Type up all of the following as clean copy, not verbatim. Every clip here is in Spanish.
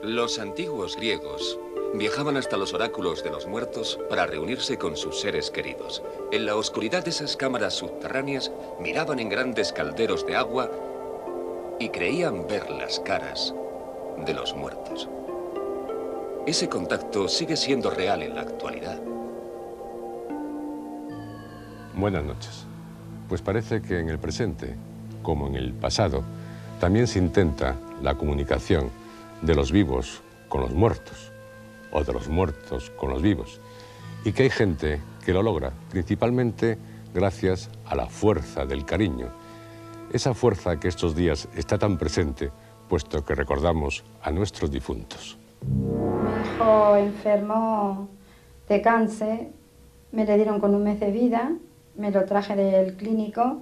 Los antiguos griegos viajaban hasta los oráculos de los muertos para reunirse con sus seres queridos. En la oscuridad de esas cámaras subterráneas miraban en grandes calderos de agua y creían ver las caras de los muertos. Ese contacto sigue siendo real en la actualidad. Buenas noches. Pues parece que en el presente, como en el pasado, también se intenta la comunicación de los vivos con los muertos, o de los muertos con los vivos, y que hay gente que lo logra, principalmente gracias a la fuerza del cariño, esa fuerza que estos días está tan presente, puesto que recordamos a nuestros difuntos. Mi hijo enfermó de cáncer, me le dieron con un mes de vida, me lo traje del clínico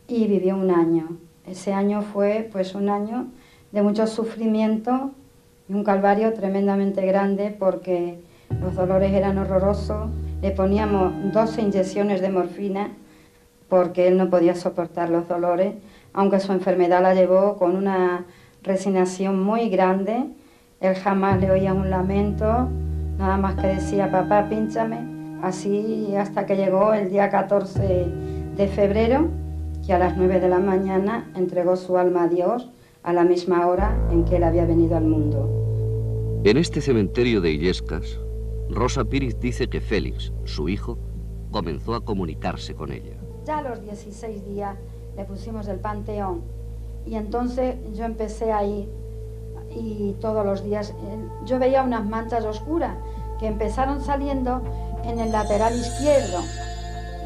y vivió un año. Ese año fue pues un año de mucho sufrimiento y un calvario tremendamente grande porque los dolores eran horrorosos. Le poníamos 12 inyecciones de morfina porque él no podía soportar los dolores, aunque su enfermedad la llevó con una resignación muy grande. Él jamás le oía un lamento, nada más que decía, papá, pínchame. Así hasta que llegó el día 14 de febrero, que a las 9 de la mañana entregó su alma a Dios a la misma hora en que él había venido al mundo. En este cementerio de Illescas, Rosa Píriz dice que Félix, su hijo, comenzó a comunicarse con ella. Ya a los 16 días le pusimos el panteón y entonces yo empecé a ir y todos los días yo veía unas manchas oscuras que empezaron saliendo en el lateral izquierdo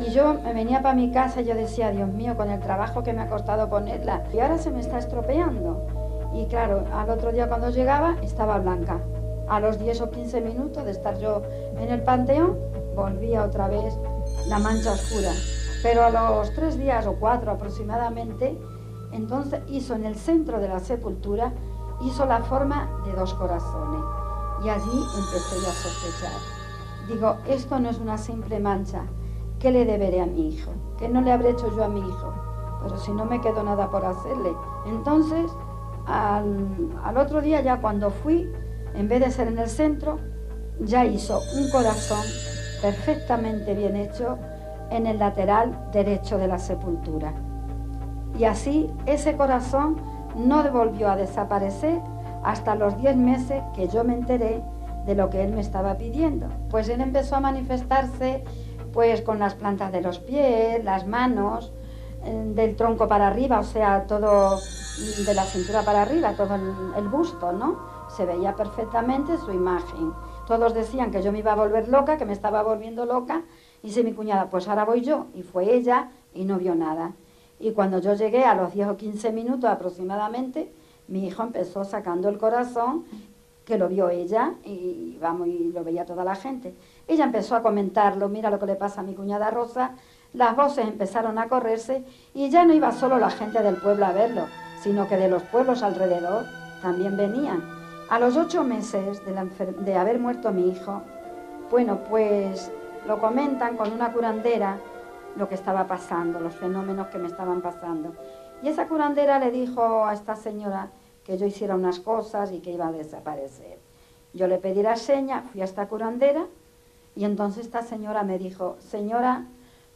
y yo me venía para mi casa y yo decía, Dios mío, con el trabajo que me ha costado ponerla y ahora se me está estropeando. Y claro, al otro día cuando llegaba estaba blanca. A los 10 o 15 minutos de estar yo en el panteón volvía otra vez la mancha oscura. Pero a los 3 días o 4 aproximadamente, entonces hizo en el centro de la sepultura, hizo la forma de 2 corazones. Y allí empecé yo a sospechar. Digo, esto no es una simple mancha. ¿Qué le deberé a mi hijo? ¿Qué no le habré hecho yo a mi hijo? Pero si no me quedó nada por hacerle. Entonces, al otro día ya cuando fui, en vez de ser en el centro, ya hizo un corazón perfectamente bien hecho en el lateral derecho de la sepultura. Y así ese corazón no volvió a desaparecer hasta los 10 meses que yo me enteré de lo que él me estaba pidiendo. Pues él empezó a manifestarse pues con las plantas de los pies, las manos, del tronco para arriba, o sea, todo de la cintura para arriba, todo el busto, ¿no? Se veía perfectamente su imagen. Todos decían que yo me iba a volver loca, que me estaba volviendo loca, y dice mi cuñada, pues ahora voy yo, y fue ella, y no vio nada. Y cuando yo llegué a los 10 o 15 minutos aproximadamente, mi hijo empezó sacando el corazón, que lo vio ella, y vamos, y lo veía toda la gente. Ella empezó a comentarlo, mira lo que le pasa a mi cuñada Rosa, las voces empezaron a correrse, y ya no iba solo la gente del pueblo a verlo, sino que de los pueblos alrededor también venían. A los 8 meses de haber muerto mi hijo, bueno, pues lo comentan con una curandera lo que estaba pasando, los fenómenos que me estaban pasando. Y esa curandera le dijo a esta señora que yo hiciera unas cosas y que iba a desaparecer. Yo le pedí la seña, fui a esta curandera y entonces esta señora me dijo, señora,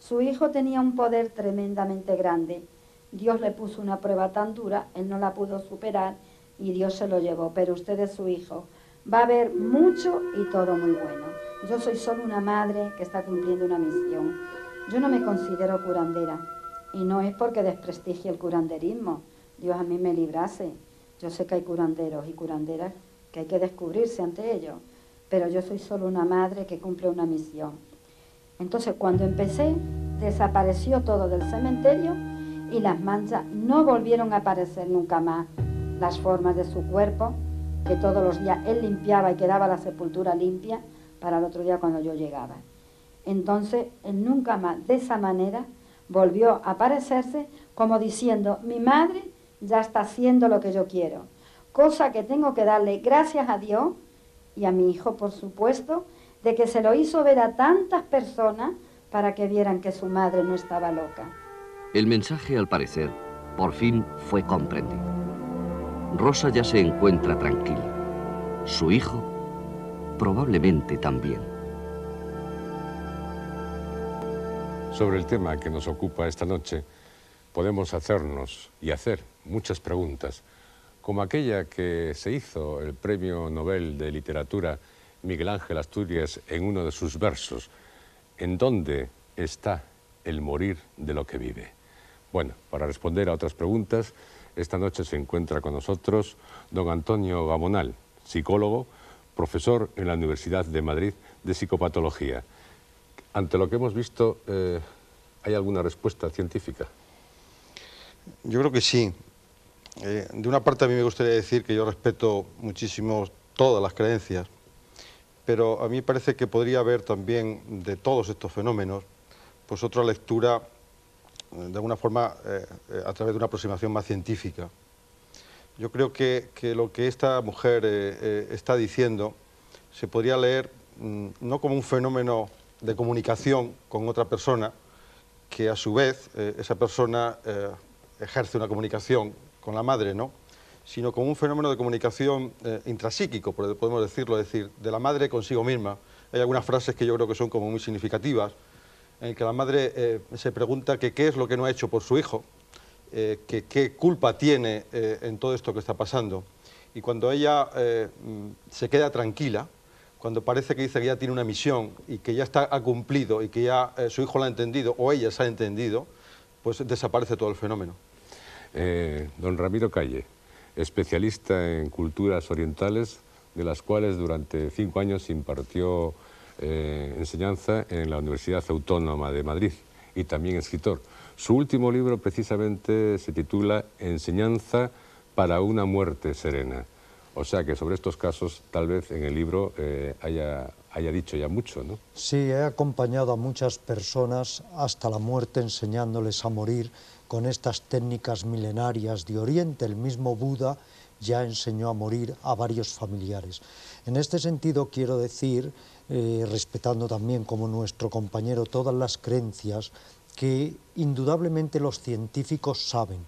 su hijo tenía un poder tremendamente grande. Dios le puso una prueba tan dura, él no la pudo superar y Dios se lo llevó, pero usted es su hijo. Va a haber mucho y todo muy bueno. Yo soy solo una madre que está cumpliendo una misión. Yo no me considero curandera y no es porque desprestigie el curanderismo. Dios a mí me librase. Yo sé que hay curanderos y curanderas que hay que descubrirse ante ellos, pero yo soy solo una madre que cumple una misión. Entonces cuando empecé, desapareció todo del cementerio y las manchas no volvieron a aparecer nunca más. Las formas de su cuerpo, que todos los días él limpiaba y quedaba la sepultura limpia para el otro día cuando yo llegaba. Entonces él nunca más de esa manera volvió a aparecerse como diciendo, mi madre ya está haciendo lo que yo quiero, cosa que tengo que darle gracias a Dios y a mi hijo, por supuesto, de que se lo hizo ver a tantas personas para que vieran que su madre no estaba loca. El mensaje, al parecer, por fin fue comprendido. Rosa ya se encuentra tranquila. Su hijo, probablemente también. Sobre el tema que nos ocupa esta noche, podemos hacernos y hacer muchas preguntas, como aquella que se hizo el Premio Nobel de Literatura Miguel Ángel Asturias en uno de sus versos: ¿en dónde está el morir de lo que vive? Bueno, para responder a otras preguntas, esta noche se encuentra con nosotros don Antonio Gamonal, psicólogo, profesor en la Universidad de Madrid de Psicopatología. Ante lo que hemos visto, ¿hay alguna respuesta científica? Yo creo que sí. De una parte a mí me gustaría decir que yo respeto muchísimo todas las creencias, pero a mí parece que podría haber también de todos estos fenómenos pues otra lectura de alguna forma a través de una aproximación más científica. Yo creo que lo que esta mujer está diciendo se podría leer no como un fenómeno de comunicación con otra persona, que a su vez esa persona ejerce una comunicación con la madre, ¿no?, sino como un fenómeno de comunicación intrapsíquico, podemos decirlo, es decir, de la madre consigo misma. Hay algunas frases que yo creo que son como muy significativas, en que la madre se pregunta que qué es lo que no ha hecho por su hijo, que qué culpa tiene en todo esto que está pasando. Y cuando ella se queda tranquila, cuando parece que dice que ya tiene una misión y que ya ha cumplido y que ya su hijo la ha entendido o ella se ha entendido, pues desaparece todo el fenómeno. Don Ramiro Calle, especialista en culturas orientales, de las cuales durante 5 años impartió enseñanza en la Universidad Autónoma de Madrid y también escritor. Su último libro precisamente se titula Enseñanza para una muerte serena. O sea que sobre estos casos tal vez en el libro haya dicho ya mucho, ¿no? Sí, he acompañado a muchas personas hasta la muerte enseñándoles a morir con estas técnicas milenarias de Oriente. El mismo Buda ya enseñó a morir a varios familiares. En este sentido quiero decir, respetando también como nuestro compañero todas las creencias, que indudablemente los científicos saben,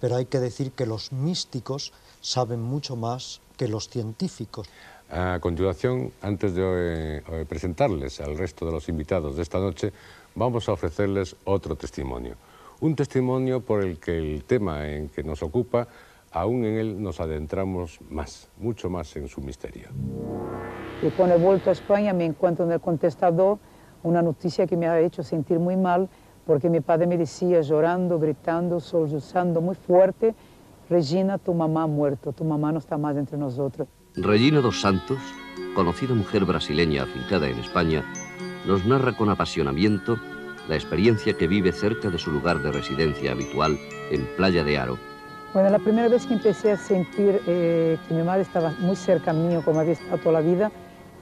pero hay que decir que los místicos saben mucho más que los científicos. A continuación, antes de presentarles al resto de los invitados de esta noche, vamos a ofrecerles otro testimonio. Un testimonio por el que el tema en que nos ocupa, aún en él nos adentramos más, mucho más en su misterio. Y cuando he vuelto a España me encuentro en el contestador una noticia que me ha hecho sentir muy mal, porque mi padre me decía, llorando, gritando, sollozando muy fuerte: Regina, tu mamá ha muerto, tu mamá no está más entre nosotros. Regina dos Santos, conocida mujer brasileña afincada en España, nos narra con apasionamiento la experiencia que vive cerca de su lugar de residencia habitual en Playa de Haro. Bueno, la primera vez que empecé a sentir que mi madre estaba muy cerca mío, como había estado toda la vida,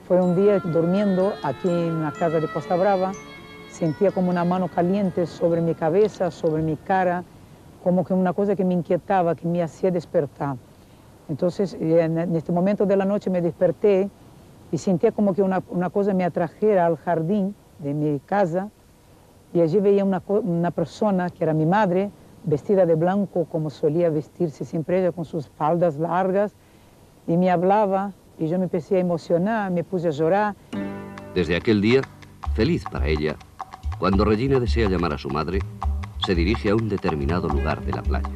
fue un día durmiendo aquí en la casa de Costa Brava. Sentía como una mano caliente sobre mi cabeza, sobre mi cara, como que una cosa que me inquietaba, que me hacía despertar. Entonces, en este momento de la noche me desperté y sentía como que una cosa me atrajera al jardín de mi casa, y allí veía una persona que era mi madre, vestida de blanco como solía vestirse siempre ella, con sus faldas largas, y me hablaba, y yo me empecé a emocionar, me puse a llorar. Desde aquel día, feliz para ella, cuando Regina desea llamar a su madre, se dirige a un determinado lugar de la playa.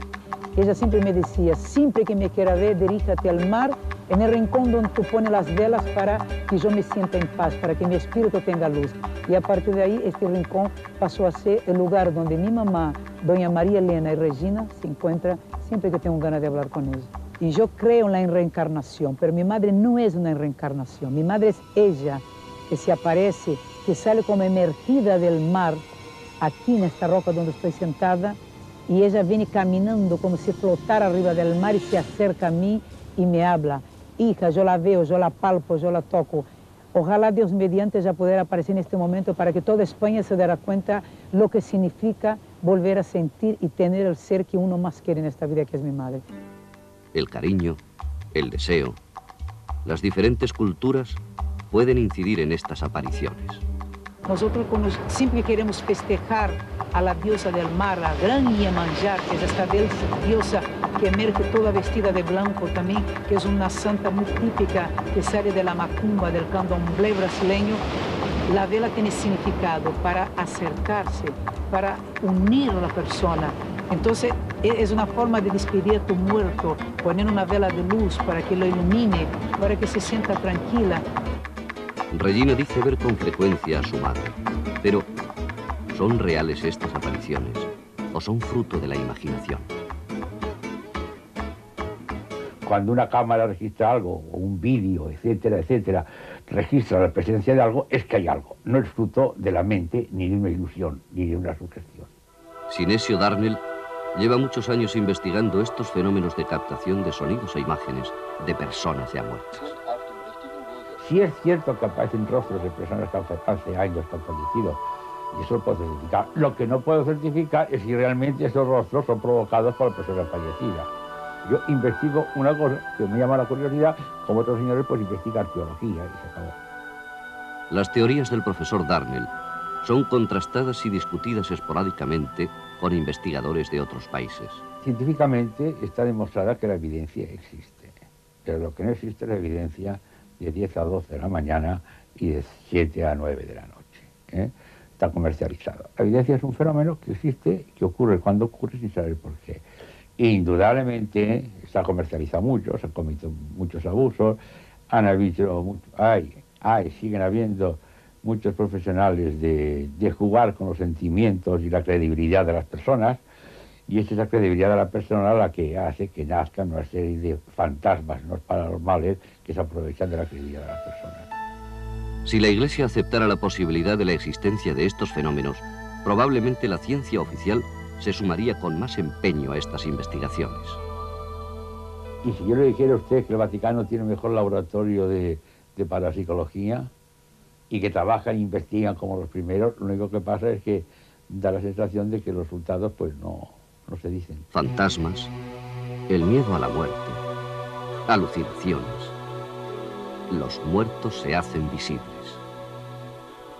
Ella siempre me decía, siempre que me quiera ver, diríjate al mar, en el rincón donde tú pones las velas para que yo me sienta en paz, para que mi espíritu tenga luz. Y a partir de ahí, este rincón pasó a ser el lugar donde mi mamá, doña María Elena y Regina, se encuentran siempre que tengo ganas de hablar con ella. Y yo creo en la reencarnación, pero mi madre no es una reencarnación. Mi madre es ella, que se aparece, que sale como emergida del mar, aquí en esta roca donde estoy sentada, y ella viene caminando como si flotara arriba del mar y se acerca a mí y me habla. Hija, yo la veo, yo la palpo, yo la toco. Ojalá Dios mediante ya pudiera aparecer en este momento para que toda España se diera cuenta lo que significa volver a sentir y tener el ser que uno más quiere en esta vida, que es mi madre. El cariño, el deseo, las diferentes culturas pueden incidir en estas apariciones. Nosotros siempre queremos festejar a la diosa del mar, la gran Iemanjá, que es esta diosa que emerge toda vestida de blanco también, que es una santa muy típica que sale de la macumba, del candomblé brasileño. La vela tiene significado para acercarse, para unir a la persona. Entonces es una forma de despedir a tu muerto, poner una vela de luz para que lo ilumine, para que se sienta tranquila. Regina dice ver con frecuencia a su madre, pero ¿son reales estas apariciones o son fruto de la imaginación? Cuando una cámara registra algo, o un vídeo, etcétera, etcétera, registra la presencia de algo, es que hay algo. No es fruto de la mente, ni de una ilusión, ni de una sugestión. Sinesio Darnell lleva muchos años investigando estos fenómenos de captación de sonidos e imágenes de personas ya muertas. Sí es cierto que aparecen rostros de personas que hace años que han fallecido, y eso lo puedo certificar. Lo que no puedo certificar es si realmente esos rostros son provocados por la persona fallecida. Yo investigo una cosa que me llama la curiosidad, como otros señores pues investigan arqueología y se acabó. Las teorías del profesor Darnell son contrastadas y discutidas esporádicamente con investigadores de otros países. Científicamente está demostrada que la evidencia existe, pero lo que no existe es la evidencia de 10 a 12 de la mañana y de 7 a 9 de la noche. Está comercializado. La evidencia es un fenómeno que existe, que ocurre cuando ocurre sin saber por qué. Indudablemente está comercializado mucho, se han cometido muchos abusos, han habido, siguen habiendo muchos profesionales de jugar con los sentimientos y la credibilidad de las personas, y es esa credibilidad de la persona la que hace que nazcan una serie de fantasmas no paranormales que se aprovechan de la credibilidad de las personas. Si la Iglesia aceptara la posibilidad de la existencia de estos fenómenos, probablemente la ciencia oficial se sumaría con más empeño a estas investigaciones. Y si yo le dijera a usted que el Vaticano tiene el mejor laboratorio de parapsicología y que trabajan e investigan como los primeros, lo único que pasa es que da la sensación de que los resultados pues no se dicen. Fantasmas, el miedo a la muerte, alucinaciones. Los muertos se hacen visibles.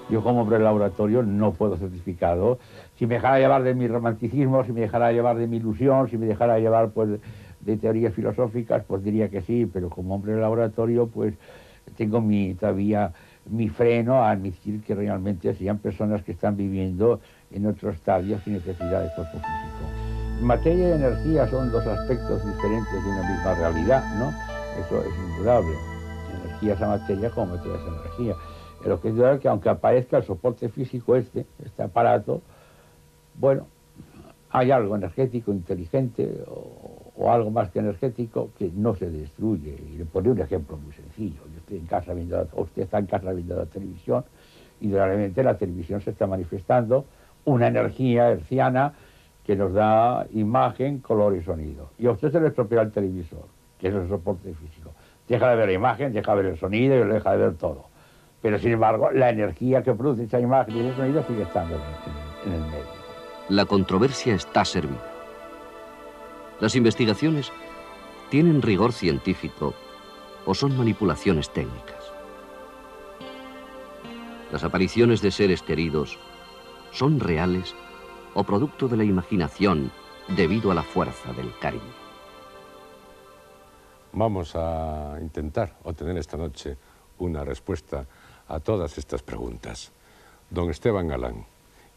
Yo como hombre del laboratorio no puedo certificado. Si me dejara llevar de mi romanticismo, si me dejara llevar de mi ilusión, si me dejara llevar pues de teorías filosóficas, pues diría que sí, pero como hombre del laboratorio pues tengo todavía mi freno a admitir que realmente sean personas que están viviendo en otro estadio sin necesidad de cuerpo físico. Materia y energía son dos aspectos diferentes de una misma realidad, ¿no? Eso es indudable. Energía es la materia como materia es energía. Lo que es verdad es que aunque aparezca el soporte físico este aparato, bueno, hay algo energético, inteligente o algo más que energético que no se destruye. Y le pondré un ejemplo muy sencillo. Yo estoy en casa usted está en casa viendo la televisión y realmente la televisión se está manifestando una energía hertziana que nos da imagen, color y sonido. Y a usted se le estropea el televisor, que es el soporte físico. Deja de ver la imagen, deja de ver el sonido y deja de ver todo. Pero, sin embargo, la energía que produce esa imagen y ese sonido sigue estando en el medio. La controversia está servida. Las investigaciones tienen rigor científico o son manipulaciones técnicas. Las apariciones de seres queridos son reales o producto de la imaginación debido a la fuerza del cariño. Vamos a intentar obtener esta noche una respuesta a todas estas preguntas. Don Esteban Galán,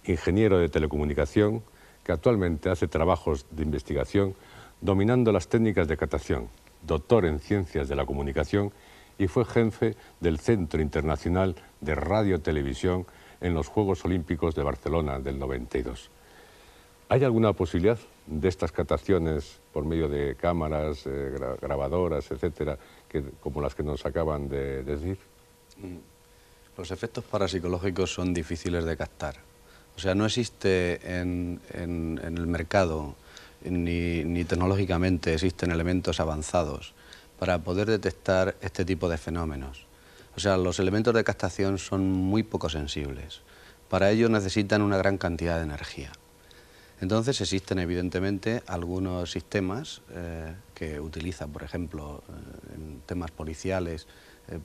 ingeniero de telecomunicación, que actualmente hace trabajos de investigación dominando las técnicas de captación, doctor en Ciencias de la Comunicación y fue jefe del Centro Internacional de Radio-Televisión en los Juegos Olímpicos de Barcelona del 92. ¿Hay alguna posibilidad de estas captaciones por medio de cámaras, grabadoras, etcétera, como las que nos acaban de decir? Los efectos parapsicológicos son difíciles de captar. O sea, no existe en el mercado ni tecnológicamente existen elementos avanzados para poder detectar este tipo de fenómenos. O sea, los elementos de captación son muy poco sensibles. Para ello necesitan una gran cantidad de energía. Entonces existen evidentemente algunos sistemas que utilizan, por ejemplo, en temas policiales,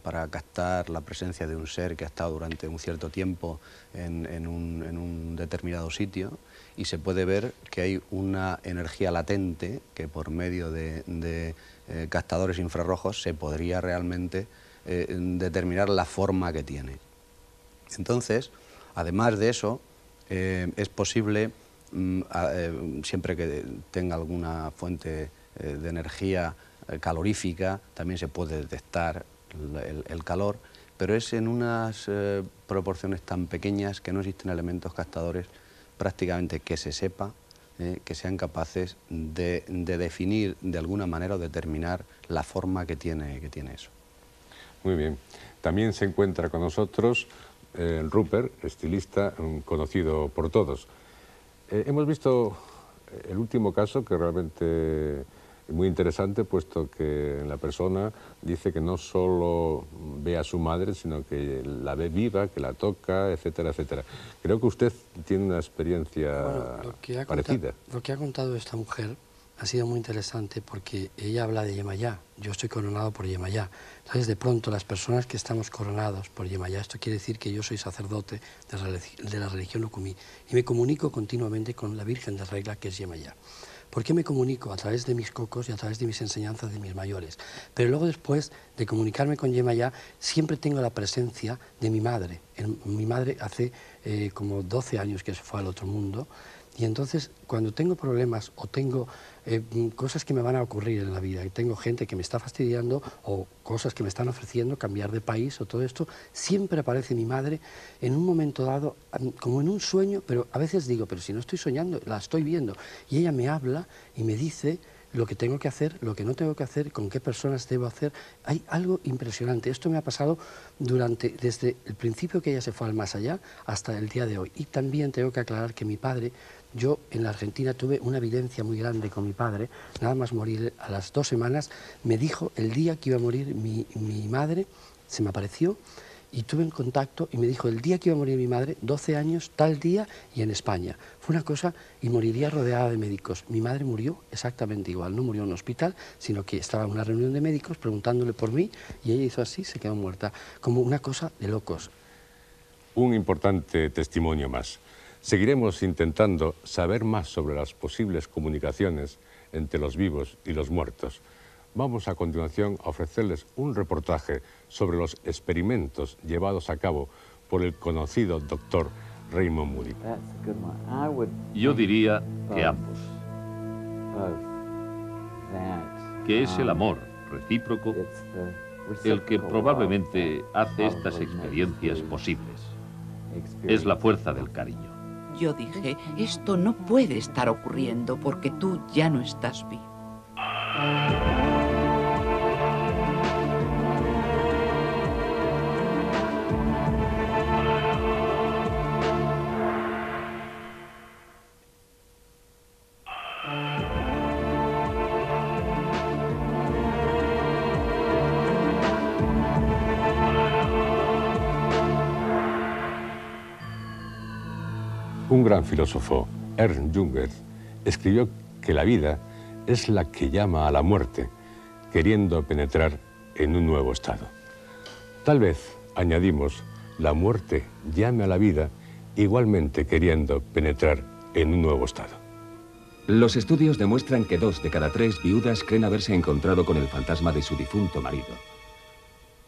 para captar la presencia de un ser que ha estado durante un cierto tiempo en un determinado sitio, y se puede ver que hay una energía latente que por medio de captadores infrarrojos se podría realmente determinar la forma que tiene. Entonces, además de eso, es posible, siempre que tenga alguna fuente de energía calorífica, también se puede detectar el calor, pero es en unas proporciones tan pequeñas que no existen elementos captadores prácticamente que se sepa, que sean capaces de definir de alguna manera o determinar la forma que tiene eso. Muy bien. También se encuentra con nosotros Rupert, estilista conocido por todos. Hemos visto el último caso, que realmente es muy interesante, puesto que la persona dice que no solo ve a su madre, sino que la ve viva, que la toca, etcétera, etcétera. Creo que usted tiene una experiencia parecida. Lo que ha contado esta mujer ha sido muy interesante, porque ella habla de Yemayá. Yo estoy coronado por Yemayá. Entonces, de pronto, las personas que estamos coronados por Yemayá, esto quiere decir que yo soy sacerdote de la religión Okumí y me comunico continuamente con la Virgen de Regla, que es Yemayá. ¿Por qué me comunico? A través de mis cocos y a través de mis enseñanzas de mis mayores. Pero luego, después de comunicarme con Yemayá, siempre tengo la presencia de mi madre. Mi madre hace como 12 años que se fue al otro mundo, y entonces, cuando tengo problemas o tengo cosas que me van a ocurrir en la vida, y tengo gente que me está fastidiando o cosas que me están ofreciendo, cambiar de país o todo esto, siempre aparece mi madre en un momento dado, como en un sueño, pero a veces digo, pero si no estoy soñando, la estoy viendo. Y ella me habla y me dice lo que tengo que hacer, lo que no tengo que hacer, con qué personas debo hacer. Hay algo impresionante. Esto me ha pasado desde el principio que ella se fue al más allá hasta el día de hoy. Y también tengo que aclarar que mi padre, yo en la Argentina tuve una evidencia muy grande con mi padre, nada más morir a las 2 semanas, me dijo el día que iba a morir mi madre, se me apareció y tuve en contacto y me dijo el día que iba a morir mi madre, 12 años, tal día y en España. Fue una cosa, y moriría rodeada de médicos. Mi madre murió exactamente igual, no murió en un hospital, sino que estaba en una reunión de médicos preguntándole por mí y ella hizo así, se quedó muerta, como una cosa de locos. Un importante testimonio más. Seguiremos intentando saber más sobre las posibles comunicaciones entre los vivos y los muertos. Vamos a continuación a ofrecerles un reportaje sobre los experimentos llevados a cabo por el conocido doctor Raymond Moody. Yo diría que ambos. Que es el amor recíproco el que probablemente hace estas experiencias posibles. Es la fuerza del cariño. Yo dije, esto no puede estar ocurriendo porque tú ya no estás vivo. Un gran filósofo, Ernst Junger, escribió que la vida es la que llama a la muerte, queriendo penetrar en un nuevo estado. Tal vez, añadimos, la muerte llame a la vida igualmente queriendo penetrar en un nuevo estado. Los estudios demuestran que 2 de cada 3 viudas creen haberse encontrado con el fantasma de su difunto marido.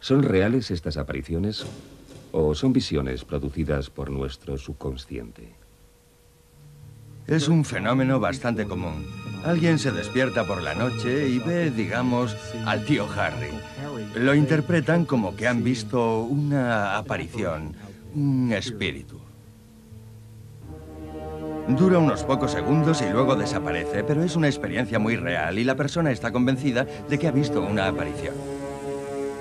¿Son reales estas apariciones o son visiones producidas por nuestro subconsciente? Es un fenómeno bastante común. Alguien se despierta por la noche y ve, digamos, al tío Harry. Lo interpretan como que han visto una aparición, un espíritu. Dura unos pocos segundos y luego desaparece, pero es una experiencia muy real y la persona está convencida de que ha visto una aparición.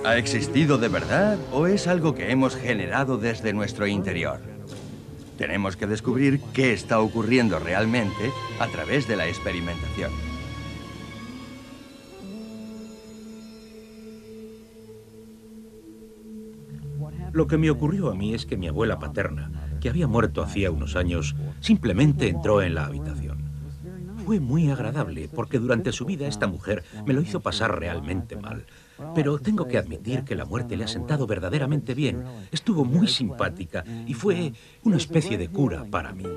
¿Ha existido de verdad o es algo que hemos generado desde nuestro interior? Tenemos que descubrir qué está ocurriendo realmente a través de la experimentación. Lo que me ocurrió a mí es que mi abuela paterna, que había muerto hacía unos años, simplemente entró en la habitación. fue muy agradable, porque durante su vida esta mujer me lo hizo pasar realmente mal. Pero tengo que admitir que la muerte le ha sentado verdaderamente bien. Estuvo muy simpática y fue una especie de cura para mí.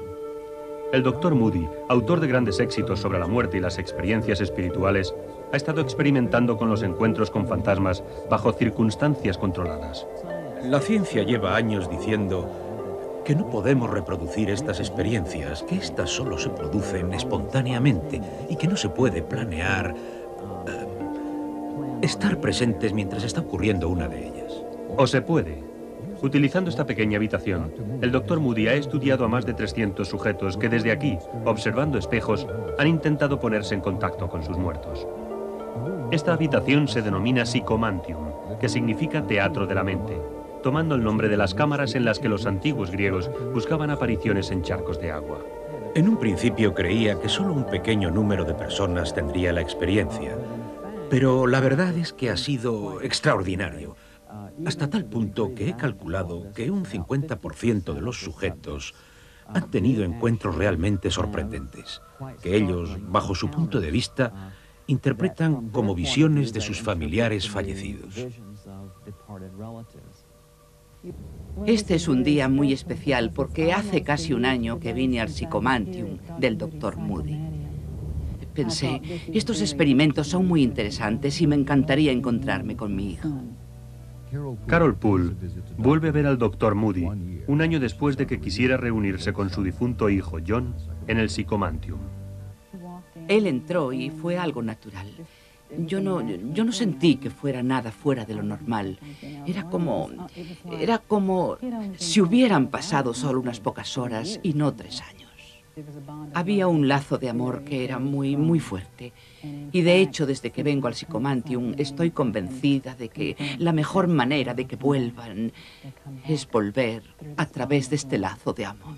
El Dr. Moody, autor de grandes éxitos sobre la muerte y las experiencias espirituales, ha estado experimentando con los encuentros con fantasmas bajo circunstancias controladas. La ciencia lleva años diciendo que no podemos reproducir estas experiencias, que éstas solo se producen espontáneamente y que no se puede planear estar presentes mientras está ocurriendo una de ellas. ¿O se puede? Utilizando esta pequeña habitación, el Dr. Moody ha estudiado a más de 300 sujetos que desde aquí, observando espejos, han intentado ponerse en contacto con sus muertos. Esta habitación se denomina Psychomantium, que significa teatro de la mente, tomando el nombre de las cámaras en las que los antiguos griegos buscaban apariciones en charcos de agua. En un principio creía que solo un pequeño número de personas tendría la experiencia, pero la verdad es que ha sido extraordinario, hasta tal punto que he calculado que un 50% de los sujetos han tenido encuentros realmente sorprendentes, que ellos, bajo su punto de vista, interpretan como visiones de sus familiares fallecidos. Este es un día muy especial porque hace casi un año que vine al Psychomantium del Dr. Moody. Pensé, estos experimentos son muy interesantes y me encantaría encontrarme con mi hijo. Carol Poole vuelve a ver al Dr. Moody un año después de que quisiera reunirse con su difunto hijo John en el Psychomantium. Él entró y fue algo natural. Yo no sentí que fuera nada fuera de lo normal. Era como si hubieran pasado solo unas pocas horas y no 3 años. Había un lazo de amor que era muy, muy fuerte. Y de hecho, desde que vengo al Psychomantium, estoy convencida de que la mejor manera de que vuelvan es volver a través de este lazo de amor.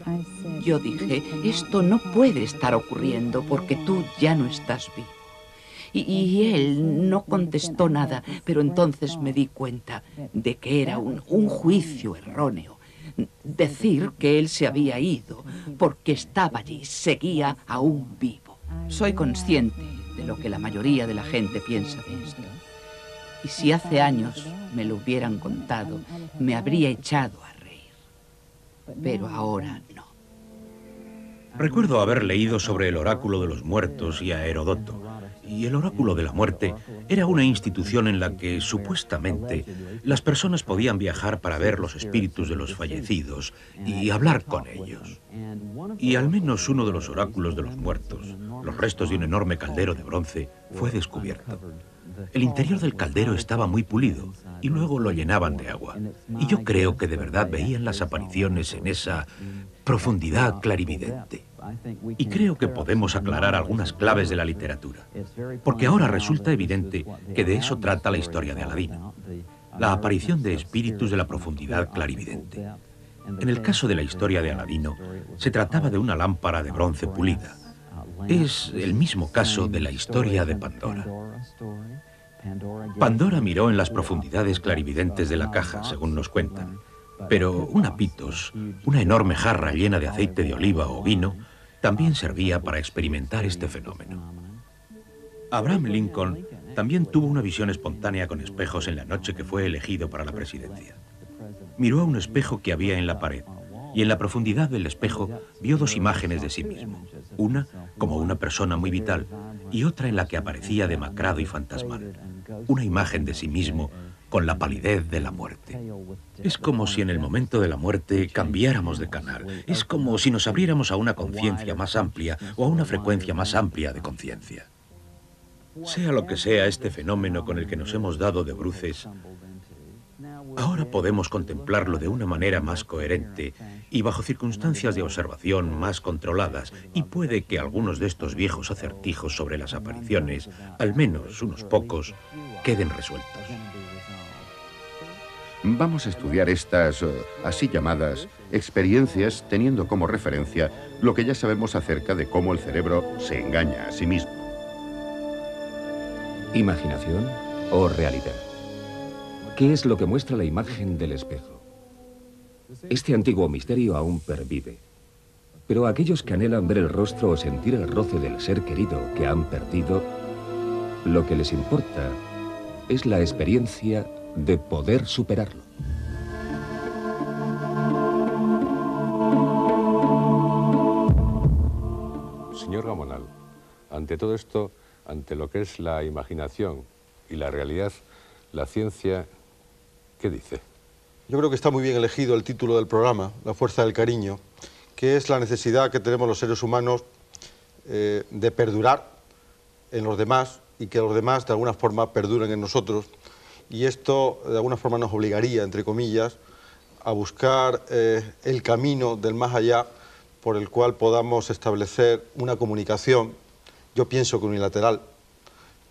Yo dije, esto no puede estar ocurriendo porque tú ya no estás vivo. Y él no contestó nada, pero entonces me di cuenta de que era un juicio erróneo. Decir que él se había ido porque estaba allí, seguía aún vivo. Soy consciente de lo que la mayoría de la gente piensa de esto. Y si hace años me lo hubieran contado, me habría echado a reír. Pero ahora no. Recuerdo haber leído sobre el oráculo de los muertos y a Heródoto. Y el oráculo de la muerte era una institución en la que, supuestamente, las personas podían viajar para ver los espíritus de los fallecidos y hablar con ellos. Y al menos uno de los oráculos de los muertos, los restos de un enorme caldero de bronce, fue descubierto. El interior del caldero estaba muy pulido y luego lo llenaban de agua. Y yo creo que de verdad veían las apariciones en esa profundidad clarividente. Y creo que podemos aclarar algunas claves de la literatura, porque ahora resulta evidente que de eso trata la historia de Aladino, la aparición de espíritus de la profundidad clarividente. En el caso de la historia de Aladino, se trataba de una lámpara de bronce pulida. Es el mismo caso de la historia de Pandora. Pandora miró en las profundidades clarividentes de la caja, según nos cuentan, pero una pitos, una enorme jarra llena de aceite de oliva o vino, también servía para experimentar este fenómeno. Abraham Lincoln también tuvo una visión espontánea con espejos en la noche que fue elegido para la presidencia. Miró a un espejo que había en la pared y en la profundidad del espejo vio 2 imágenes de sí mismo, una como una persona muy vital y otra en la que aparecía demacrado y fantasmal, una imagen de sí mismo con la palidez de la muerte. Es como si en el momento de la muerte cambiáramos de canal. Es como si nos abriéramos a una conciencia más amplia o a una frecuencia más amplia de conciencia. Sea lo que sea este fenómeno con el que nos hemos dado de bruces, ahora podemos contemplarlo de una manera más coherente y bajo circunstancias de observación más controladas, y puede que algunos de estos viejos acertijos sobre las apariciones, al menos unos pocos, queden resueltos. Vamos a estudiar estas, así llamadas, experiencias teniendo como referencia lo que ya sabemos acerca de cómo el cerebro se engaña a sí mismo. ¿Imaginación o realidad? ¿Qué es lo que muestra la imagen del espejo? Este antiguo misterio aún pervive. Pero a aquellos que anhelan ver el rostro o sentir el roce del ser querido que han perdido, lo que les importa es la experiencia de poder superarlo. Señor Gamonal, ante todo esto, ante lo que es la imaginación y la realidad, la ciencia, ¿qué dice? Yo creo que está muy bien elegido el título del programa, La fuerza del cariño, que es la necesidad que tenemos los seres humanos de perdurar en los demás y que los demás de alguna forma perduren en nosotros. Y esto de alguna forma nos obligaría, entre comillas, a buscar el camino del más allá por el cual podamos establecer una comunicación, yo pienso que unilateral,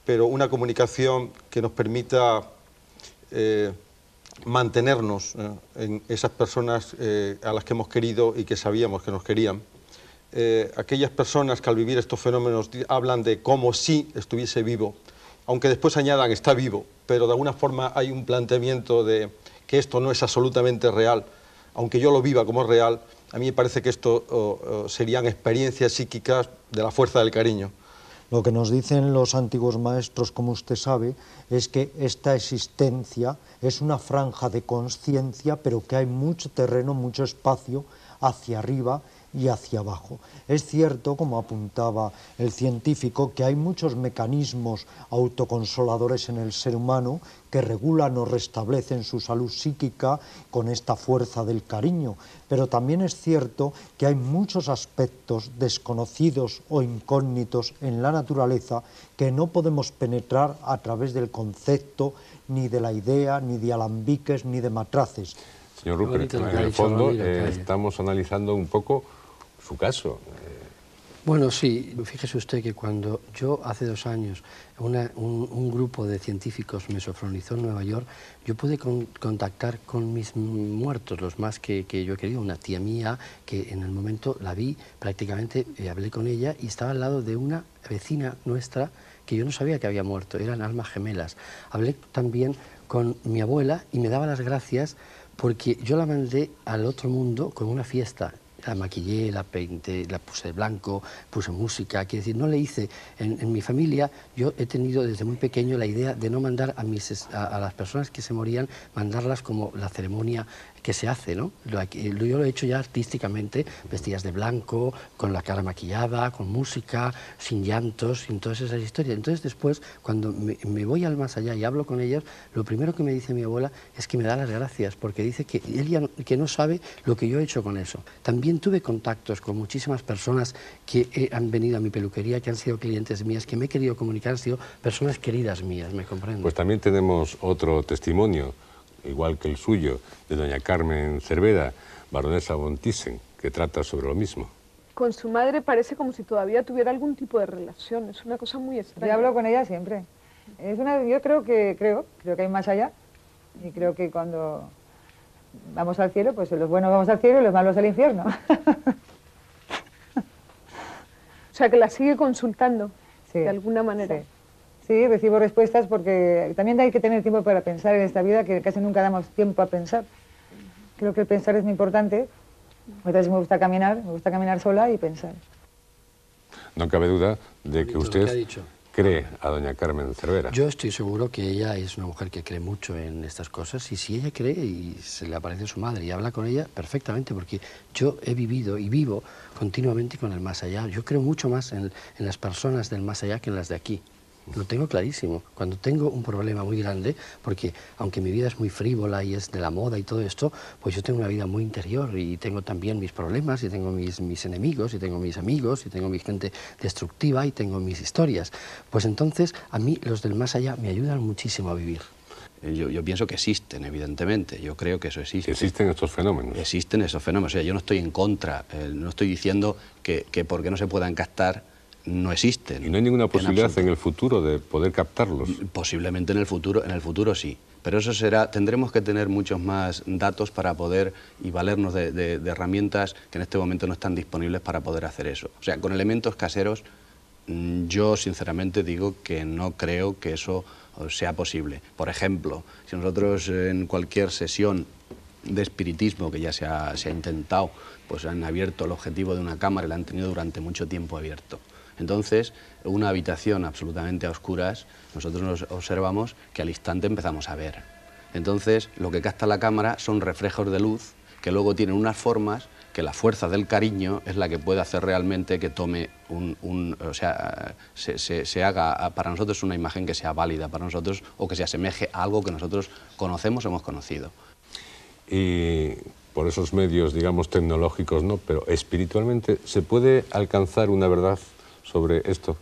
pero una comunicación que nos permita mantenernos en esas personas a las que hemos querido y que sabíamos que nos querían. Aquellas personas que al vivir estos fenómenos hablan de como si estuviese vivo, aunque después añadan está vivo, pero de alguna forma hay un planteamiento de que esto no es absolutamente real, aunque yo lo viva como real. A mí me parece que esto serían experiencias psíquicas de la fuerza del cariño. Lo que nos dicen los antiguos maestros, como usted sabe, es que esta existencia es una franja de consciencia, pero que hay mucho terreno, mucho espacio hacia arriba y hacia abajo. Es cierto, como apuntaba el científico, que hay muchos mecanismos autoconsoladores en el ser humano que regulan o restablecen su salud psíquica con esta fuerza del cariño, pero también es cierto que hay muchos aspectos desconocidos o incógnitos en la naturaleza que no podemos penetrar a través del concepto, ni de la idea, ni de alambiques, ni de matraces. Señor Rupert, en el fondo estamos analizando un poco su caso. Bueno, sí, fíjese usted que cuando yo hace 2 años un grupo de científicos me sofronizó en Nueva York, yo pude contactar con mis muertos, los más que yo he querido, una tía mía que en el momento la vi, prácticamente hablé con ella y estaba al lado de una vecina nuestra que yo no sabía que había muerto, eran almas gemelas. Hablé también con mi abuela y me daba las gracias porque yo la mandé al otro mundo con una fiesta. La maquillé, la pinté, la puse de blanco, puse música, quiero decir, no le hice. En mi familia yo he tenido desde muy pequeño la idea de no mandar a las personas que se morían, mandarlas como la ceremonia que se hace, ¿no? Yo lo he hecho ya artísticamente, vestidas de blanco, con la cara maquillada, con música, sin llantos, sin todas esas historias. Entonces después, cuando me voy al más allá y hablo con ellas, lo primero que me dice mi abuela es que me da las gracias, porque dice que ella que no sabe lo que yo he hecho con eso. También tuve contactos con muchísimas personas que han venido a mi peluquería, que han sido clientes mías, que me he querido comunicar, han sido personas queridas mías, ¿me comprende? Pues también tenemos otro testimonio, igual que el suyo, de doña Carmen Cervera, baronesa von Thyssen, que trata sobre lo mismo. Con su madre parece como si todavía tuviera algún tipo de relación, es una cosa muy extraña. Yo hablo con ella siempre. Yo creo que hay más allá, y creo que cuando vamos al cielo, pues los buenos vamos al cielo y los malos al infierno. O sea, que la sigue consultando, sí, de alguna manera. Sí. Sí, recibo respuestas porque también hay que tener tiempo para pensar en esta vida, que casi nunca damos tiempo a pensar. Creo que el pensar es muy importante. Entonces me gusta caminar sola y pensar. No cabe duda de que usted cree a doña Carmen Cervera. Yo estoy seguro que ella es una mujer que cree mucho en estas cosas, y si ella cree y se le aparece su madre y habla con ella, perfectamente, porque yo he vivido y vivo continuamente con el más allá. Yo creo mucho más en las personas del más allá que en las de aquí. Lo tengo clarísimo. Cuando tengo un problema muy grande, porque aunque mi vida es muy frívola y es de la moda y todo esto, pues yo tengo una vida muy interior y tengo también mis problemas y tengo mis enemigos y tengo mis amigos y tengo mi gente destructiva y tengo mis historias. Pues entonces a mí los del más allá me ayudan muchísimo a vivir. Yo pienso que existen, evidentemente. Yo creo que eso existe. ¿Existen estos fenómenos? Existen esos fenómenos. O sea, yo no estoy en contra, no estoy diciendo que porque no se puedan captar no existen. ¿Y no hay ninguna posibilidad en el futuro de poder captarlos? Posiblemente en el futuro sí. Pero eso tendremos que tener muchos más datos para poder y valernos de herramientas que en este momento no están disponibles para poder hacer eso. O sea, con elementos caseros, yo sinceramente digo que no creo que eso sea posible. Por ejemplo, si nosotros en cualquier sesión espiritismo que ya se ha intentado, pues han abierto el objetivo de una cámara y la han tenido durante mucho tiempo abierto. Entonces, una habitación absolutamente a oscuras, nosotros nos observamos que al instante empezamos a ver. Entonces, lo que capta la cámara son reflejos de luz que luego tienen unas formas que la fuerza del cariño es la que puede hacer realmente que tome o sea, se haga para nosotros una imagen que sea válida para nosotros o que se asemeje a algo que nosotros conocemos o hemos conocido. Y por esos medios, digamos, tecnológicos, ¿no? Pero espiritualmente, ¿se puede alcanzar una verdad sobre esto?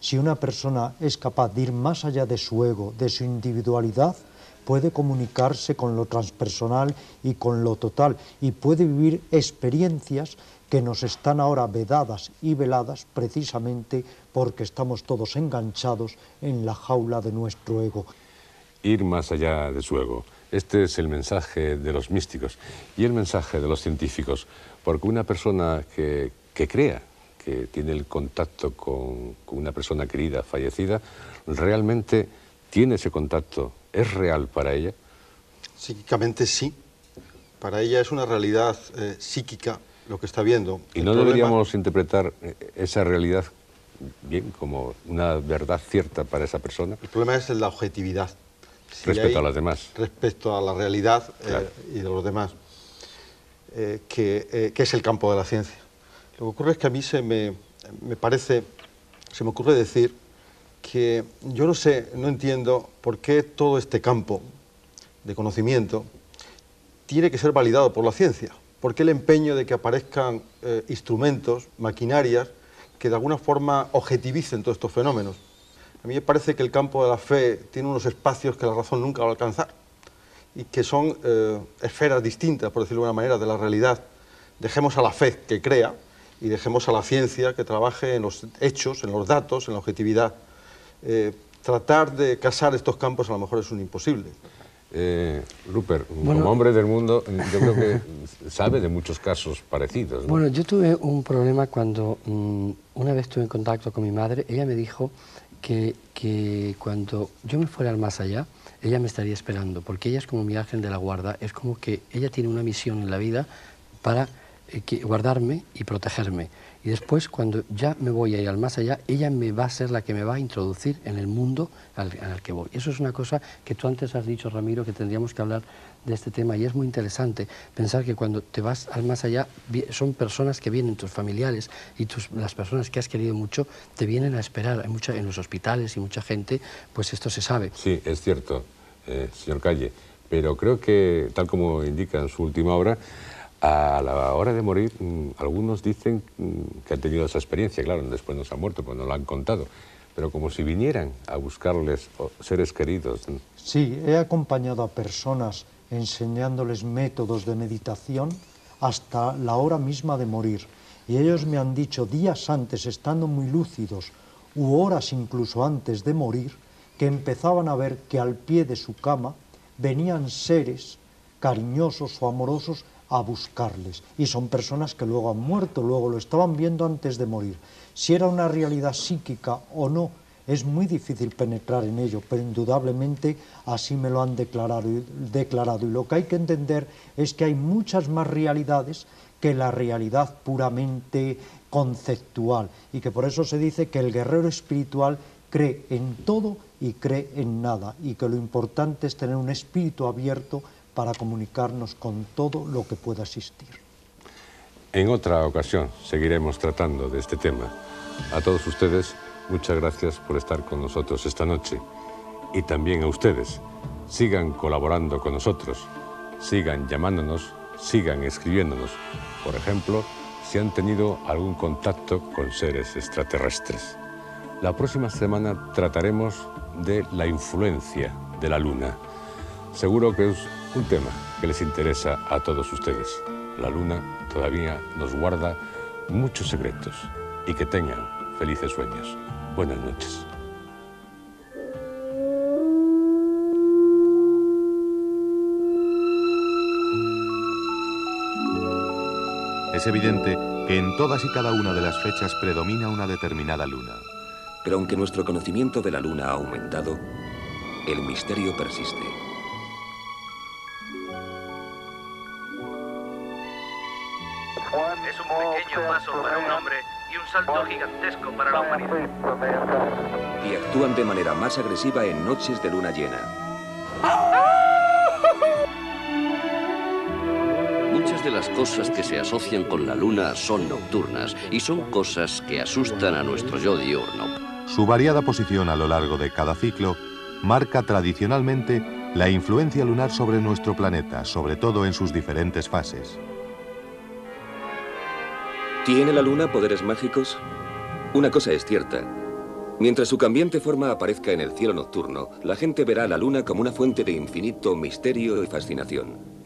Si una persona es capaz de ir más allá de su ego, de su individualidad, puede comunicarse con lo transpersonal y con lo total, y puede vivir experiencias que nos están ahora vedadas y veladas precisamente porque estamos todos enganchados en la jaula de nuestro ego. Ir más allá de su ego. Este es el mensaje de los místicos y el mensaje de los científicos, porque una persona que crea que tiene el contacto con una persona querida, fallecida, realmente tiene ese contacto, ¿es real para ella? Psíquicamente sí, para ella es una realidad psíquica lo que está viendo. ¿Y no deberíamos interpretar esa realidad bien como una verdad cierta para esa persona? El problema es la objetividad. Si respecto a las demás. Respecto a la realidad claro. Y de los demás, que es el campo de la ciencia. Lo que ocurre es que a mí se me ocurre decir que yo no entiendo por qué todo este campo de conocimiento tiene que ser validado por la ciencia. ¿Por qué el empeño de que aparezcan instrumentos, maquinarias, que de alguna forma objetivicen todos estos fenómenos? A mí me parece que el campo de la fe tiene unos espacios que la razón nunca va a alcanzar y que son esferas distintas, por decirlo de alguna manera, de la realidad. Dejemos a la fe que crea y dejemos a la ciencia que trabaje en los hechos, en los datos, en la objetividad. Tratar de casar estos campos a lo mejor es un imposible. Rupert, bueno, como hombre del mundo, yo creo que sabe de muchos casos parecidos, ¿no? Bueno, yo tuve un problema cuando una vez estuve en contacto con mi madre. Ella me dijo que cuando yo me fuera al más allá, ella me estaría esperando, porque ella es como mi ángel de la guarda, es como que ella tiene una misión en la vida para guardarme y protegerme. Y después, cuando ya me voy a ir al más allá, ella me va a ser la que me va a introducir en el mundo al que voy. Eso es una cosa que tú antes has dicho, Ramiro, que tendríamos que hablar de este tema, y es muy interesante pensar que cuando te vas al más allá son personas que vienen, tus familiares y las personas que has querido mucho te vienen a esperar. Hay en los hospitales y mucha gente, pues esto se sabe. Sí, es cierto, señor Calle, pero creo que, tal como indica en su última obra, a la hora de morir, algunos dicen que han tenido esa experiencia, claro, después no se han muerto, pues no lo han contado, pero como si vinieran a buscarles seres queridos. Sí, he acompañado a personas enseñándoles métodos de meditación hasta la hora misma de morir. Y ellos me han dicho días antes, estando muy lúcidos, u horas incluso antes de morir, que empezaban a ver que al pie de su cama venían seres cariñosos o amorosos a buscarles. Y son personas que luego han muerto, luego lo estaban viendo antes de morir. Si era una realidad psíquica o no, es muy difícil penetrar en ello, pero indudablemente así me lo han declarado. Y lo que hay que entender es que hay muchas más realidades que la realidad puramente conceptual, y que por eso se dice que el guerrero espiritual cree en todo y cree en nada, y que lo importante es tener un espíritu abierto para comunicarnos con todo lo que pueda existir. En otra ocasión seguiremos tratando de este tema. A todos ustedes, muchas gracias por estar con nosotros esta noche. Y también a ustedes, sigan colaborando con nosotros, sigan llamándonos, sigan escribiéndonos. Por ejemplo, si han tenido algún contacto con seres extraterrestres. La próxima semana trataremos de la influencia de la Luna. Seguro que es un tema que les interesa a todos ustedes. La Luna todavía nos guarda muchos secretos, y que tengan felices sueños. Buenas noches. Es evidente que en todas y cada una de las fechas predomina una determinada luna. Pero aunque nuestro conocimiento de la Luna ha aumentado, el misterio persiste. Es un pequeño paso para un hombre y un salto gigantesco para la humanidad. Y actúan de manera más agresiva en noches de luna llena. Muchas de las cosas que se asocian con la luna son nocturnas y son cosas que asustan a nuestro yo diurno. Su variada posición a lo largo de cada ciclo marca tradicionalmente la influencia lunar sobre nuestro planeta, sobre todo en sus diferentes fases. ¿Tiene la luna poderes mágicos? Una cosa es cierta. Mientras su cambiante forma aparezca en el cielo nocturno, la gente verá a la luna como una fuente de infinito misterio y fascinación.